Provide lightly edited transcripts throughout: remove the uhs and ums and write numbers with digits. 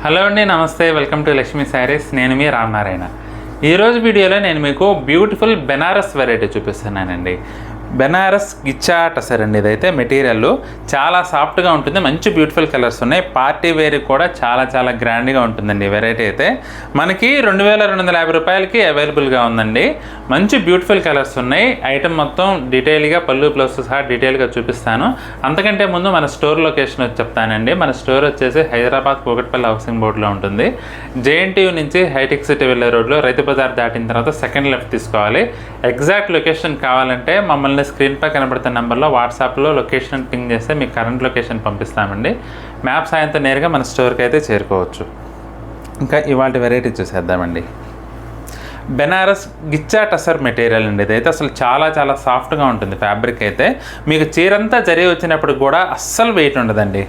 Hello అండి, నమస్తే. Welcome to Lakshmi saris. నేను మీ రామనారాయణ. ఈరోజు వీడియోలో నేను మీకు బ్యూటిఫుల్ బెనారస్ వెరైటీ చూపిస్తున్నానండి. బెనారస్ గిచ్చా టసర్ అండి. ఇదైతే మెటీరియల్ చాలా సాఫ్ట్గా ఉంటుంది, మంచి బ్యూటిఫుల్ కలర్స్ ఉన్నాయి. పార్టీ వేర్ కూడా చాలా గ్రాండ్గా ఉంటుందండి. ఈ వెరైటీ అయితే మనకి 2250 రూపాయలకి అవైలబుల్గా ఉందండి. మంచి బ్యూటిఫుల్ కలర్స్ ఉన్నాయి. ఐటమ్ మొత్తం డీటెయిల్గా పళ్ళు బ్లౌజ్ సహా డీటెయిల్గా చూపిస్తాను. అంతకంటే ముందు మన స్టోర్ లొకేషన్ వచ్చి చెప్తానండి. మన స్టోర్ వచ్చేసి హైదరాబాద్ కూకట్పల్లి హౌసింగ్ బోర్డులో ఉంటుంది. జేఎన్టీయూ నుంచి హైటెక్ సిటీ వెళ్ళే రోడ్లో రైతు బజార్ దాటిన తర్వాత సెకండ్ లెఫ్ట్ తీసుకోవాలి. ఎగ్జాక్ట్ లొకేషన్ కావాలంటే మమ్మల్ని స్క్రీన్పై కనబడుతున్న నెంబర్లో వాట్సాప్లో లొకేషన్ పింగ్ చేస్తే మీకు కరెంట్ లొకేషన్ పంపిస్తామండి. మ్యాప్ సాయంతో నేరుగా మన స్టోర్కి అయితే చేరుకోవచ్చు. ఇంకా ఇవాళ వెరైటీ చూసేద్దామండి. బెనారస్ గిచ్చా టసర్ మెటీరియల్ అండి. ఇదైతే అసలు చాలా సాఫ్ట్గా ఉంటుంది. ఫ్యాబ్రిక్ అయితే మీకు చీరంతా జరీ వచ్చినప్పుడు కూడా అస్సలు వెయిట్ ఉండదండి.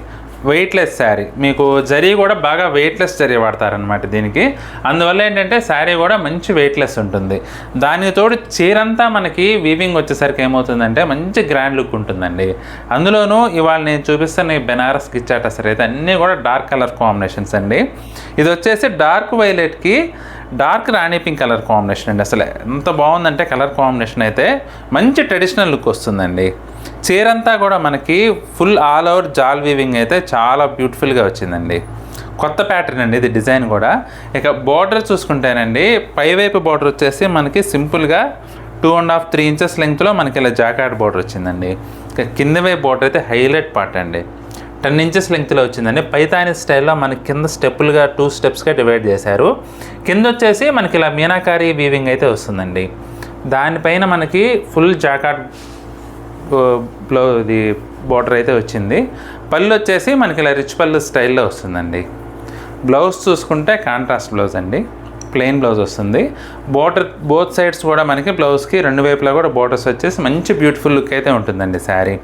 వెయిట్లెస్ శారీ. మీకు జరీ కూడా బాగా వెయిట్లెస్ జరీ వాడతారనమాట దీనికి. అందువల్ల ఏంటంటే శారీ కూడా మంచి వెయిట్లెస్ ఉంటుంది. దానికి తోడు చీరంతా మనకి వీవింగ్ వచ్చేసరికి ఏమవుతుందంటే మంచి గ్రాండ్ లుక్ ఉంటుందండి. అందులోనూ ఇవాళ నేను చూపిస్తున్న ఈ బెనారస్ గిచ్చా టసర్ అయితే అన్నీ కూడా డార్క్ కలర్ కాంబినేషన్స్ అండి. ఇది వచ్చేసి డార్క్ వైలెట్కి డార్క్ రాణి పింక్ కలర్ కాంబినేషన్ అండి. అసలు ఎంత బాగుందంటే కలర్ కాంబినేషన్ అయితే మంచి ట్రెడిషనల్ లుక్ వస్తుందండి. చీరంతా కూడా మనకి ఫుల్ ఆల్ ఓవర్ జాల్ వీవింగ్ అయితే చాలా బ్యూటిఫుల్గా వచ్చిందండి. కొత్త ప్యాటర్న్ అండి ఇది. డిజైన్ కూడా ఇక బార్డర్ చూసుకుంటేనండి, పైవైపు బార్డర్ వచ్చేసి మనకి సింపుల్గా 2.5-3 ఇంచెస్ లెంగ్త్లో మనకి ఇలా జాకార్డ్ బార్డర్ వచ్చిందండి. ఇక కింద వైపు బార్డర్ అయితే హైలైట్ పార్ట్ అండి. 10 ఇంచెస్ లెంగ్త్లో వచ్చిందండి. పైతాని స్టైల్లో మనకి కింద స్టెప్పులుగా 2 స్టెప్స్గా డివైడ్ చేశారు. కింద వచ్చేసి మనకి ఇలా మీనాకారి వీవింగ్ అయితే వస్తుందండి. దానిపైన మనకి ఫుల్ జాకార్డ్ ఇది బార్డర్ అయితే వచ్చింది. పళ్ళు వచ్చేసి మనకి ఇలా రిచ్ పళ్ళు స్టైల్లో వస్తుందండి. బ్లౌజ్ చూసుకుంటే కాంట్రాస్ట్ బ్లౌజ్ అండి. ప్లెయిన్ బ్లౌజ్ వస్తుంది. బార్డర్ బోత్ సైడ్స్ కూడా మనకి బ్లౌజ్కి 2 వైపులా కూడా బార్డర్స్ వచ్చేసి మంచి బ్యూటిఫుల్ లుక్ అయితే ఉంటుందండి శారీ.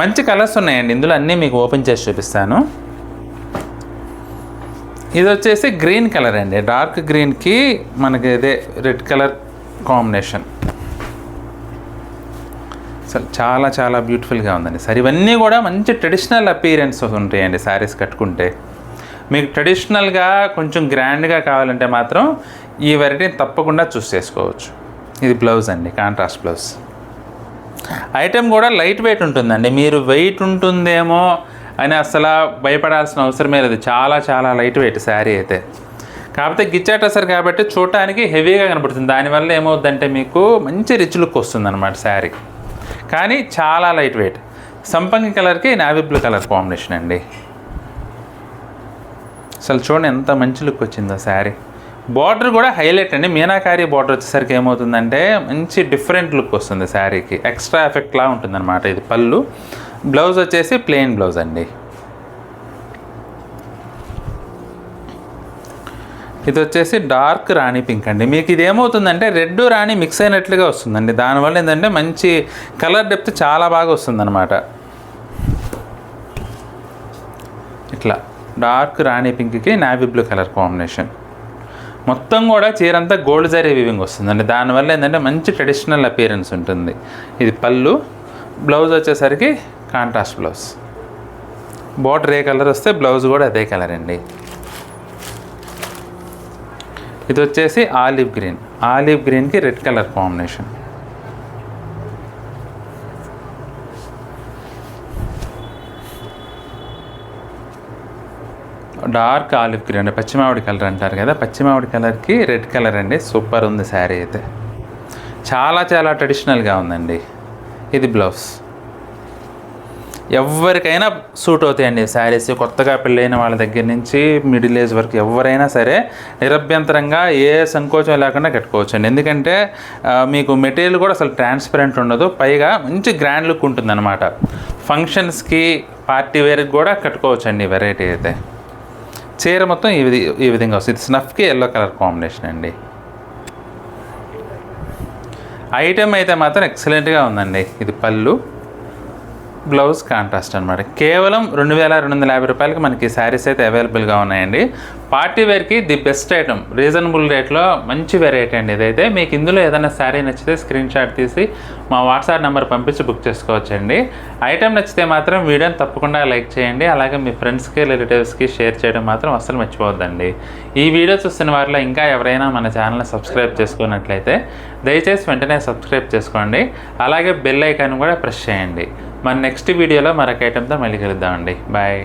మంచి కలర్స్ ఉన్నాయండి. ఇందులో అన్నీ మీకు ఓపెన్ చేసి చూపిస్తాను. ఇది వచ్చేసి గ్రీన్ కలర్ అండి. డార్క్ గ్రీన్కి మనకి ఇదే రెడ్ కలర్ కాంబినేషన్. అసలు చాలా బ్యూటిఫుల్గా ఉందండి సార్. ఇవన్నీ కూడా మంచి ట్రెడిషనల్ అపీరెన్స్ ఉంటాయండి శారీస్ కట్టుకుంటే. మీకు ట్రెడిషనల్గా కొంచెం గ్రాండ్గా కావాలంటే మాత్రం ఈ వెరైటీని తప్పకుండా చూస్ చేసుకోవచ్చు. ఇది బ్లౌజ్ అండి, కాంట్రాస్ట్ బ్లౌజ్. ఐటెం కూడా లైట్ వెయిట్ ఉంటుందండి. మీరు వెయిట్ ఉంటుందేమో అని అసలు భయపడాల్సిన అవసరమే లేదు. చాలా లైట్ వెయిట్ శారీ అయితే. కాకపోతే గిచ్చా టసర్ కాబట్టి చూడటానికి హెవీగా కనపడుతుంది. దానివల్ల ఏమవుద్దంటే మీకు మంచి రిచ్ లుక్ వస్తుందన్నమాట శారీ. కానీ చాలా లైట్ వెయిట్. సంపంగి కలర్కి నావీ బ్లూ కలర్ కాంబినేషన్ అండి. అసలు చూడండి ఎంత మంచి లుక్ వచ్చిందో శారీ. బార్డర్ కూడా హైలైట్ అండి. మీనాకారి బార్డర్ వచ్చేసరికి ఏమవుతుందంటే మంచి డిఫరెంట్ లుక్ వస్తుంది శారీకి. ఎక్స్ట్రా ఎఫెక్ట్లా ఉంటుందన్నమాట. ఇది పళ్ళు. బ్లౌజ్ వచ్చేసి ప్లెయిన్ బ్లౌజ్ అండి. ఇది వచ్చేసి డార్క్ రాణి పింక్ అండి. మీకు ఇది ఏమవుతుందంటే రెడ్ రాణి మిక్స్ అయినట్లుగా వస్తుందండి. దానివల్ల ఏంటంటే మంచి కలర్ డెప్త్ చాలా బాగా వస్తుందన్నమాట. ఇట్లా డార్క్ రాణి పింక్కి నావీ బ్లూ కలర్ కాంబినేషన్. మొత్తం కూడా చీరంతా గోల్డ్ జరీ వీవింగ్ వస్తుందండి. దానివల్ల ఏంటంటే మంచి ట్రెడిషనల్ అపీరెన్స్ ఉంటుంది. ఇది పళ్ళు. బ్లౌజ్ వచ్చేసరికి కాంట్రాస్ట్ బ్లౌజ్. బార్డర్ ఏ కలర్ వస్తే బ్లౌజ్ కూడా అదే కలర్ అండి. ఇది వచ్చేసి ఆలివ్ గ్రీన్కి red colour combination. Dark olive green అంటే పచ్చిమామిడి కలర్ అంటారు కదా, పచ్చిమామిడి కలర్కి రెడ్ కలర్ అండి. సూపర్ ఉంది శారీ అయితే. చాలా ట్రెడిషనల్గా ఉందండి. ఇది బ్లౌజ్. ఎవరికైనా సూట్ అవుతాయండి శారీస్. కొత్తగా పెళ్ళైన వాళ్ళ దగ్గర నుంచి మిడిల్ ఏజ్ వరకు ఎవరైనా సరే నిరభ్యంతరంగా ఏ సంకోచం లేకుండా కట్టుకోవచ్చు అండి. ఎందుకంటే మీకు మెటీరియల్ కూడా అసలు ట్రాన్స్పరెంట్ ఉండదు. పైగా మంచి గ్రాండ్ లుక్ ఉంటుందన్నమాట. ఫంక్షన్స్కి పార్టీ వేర్కి కూడా కట్టుకోవచ్చు అండి ఈ వెరైటీ అయితే. చీర మొత్తం ఈ విధంగా వస్తుంది. స్నఫ్కి ఎల్లో కలర్ కాంబినేషన్ అండి. ఐటెం అయితే మాత్రం ఎక్సలెంట్గా ఉందండి. ఇది పళ్ళు. బ్లౌజ్ కాంట్రాస్ట్ అనమాట. కేవలం 2250 రూపాయలకి మనకి శారీస్ అయితే అవైలబుల్గా ఉన్నాయండి. పార్టీ వేర్కి ది బెస్ట్ ఐటమ్, రీజనబుల్ రేట్లో మంచి వెరైటీ అండి ఇదైతే. మీకు ఇందులో ఏదైనా శారీ నచ్చితే స్క్రీన్ షాట్ తీసి మా వాట్సాప్ నెంబర్ పంపించి బుక్ చేసుకోవచ్చండి. ఐటమ్ నచ్చితే మాత్రం వీడియోని తప్పకుండా లైక్ చేయండి. అలాగే మీ ఫ్రెండ్స్కి రిలేటివ్స్కి షేర్ చేయడం మాత్రం అస్సలు మర్చిపోవద్దండి. ఈ వీడియో చూస్తున్న వారిలో ఇంకా ఎవరైనా మన ఛానల్ని సబ్స్క్రైబ్ చేసుకున్నట్లయితే దయచేసి వెంటనే సబ్స్క్రైబ్ చేసుకోండి. అలాగే బెల్ ఐకాన్ కూడా ప్రెస్ చేయండి. మన నెక్స్ట్ వీడియోలో మరొక ఐటెంతో మళ్ళీ కలుద్దామండి. బాయ్.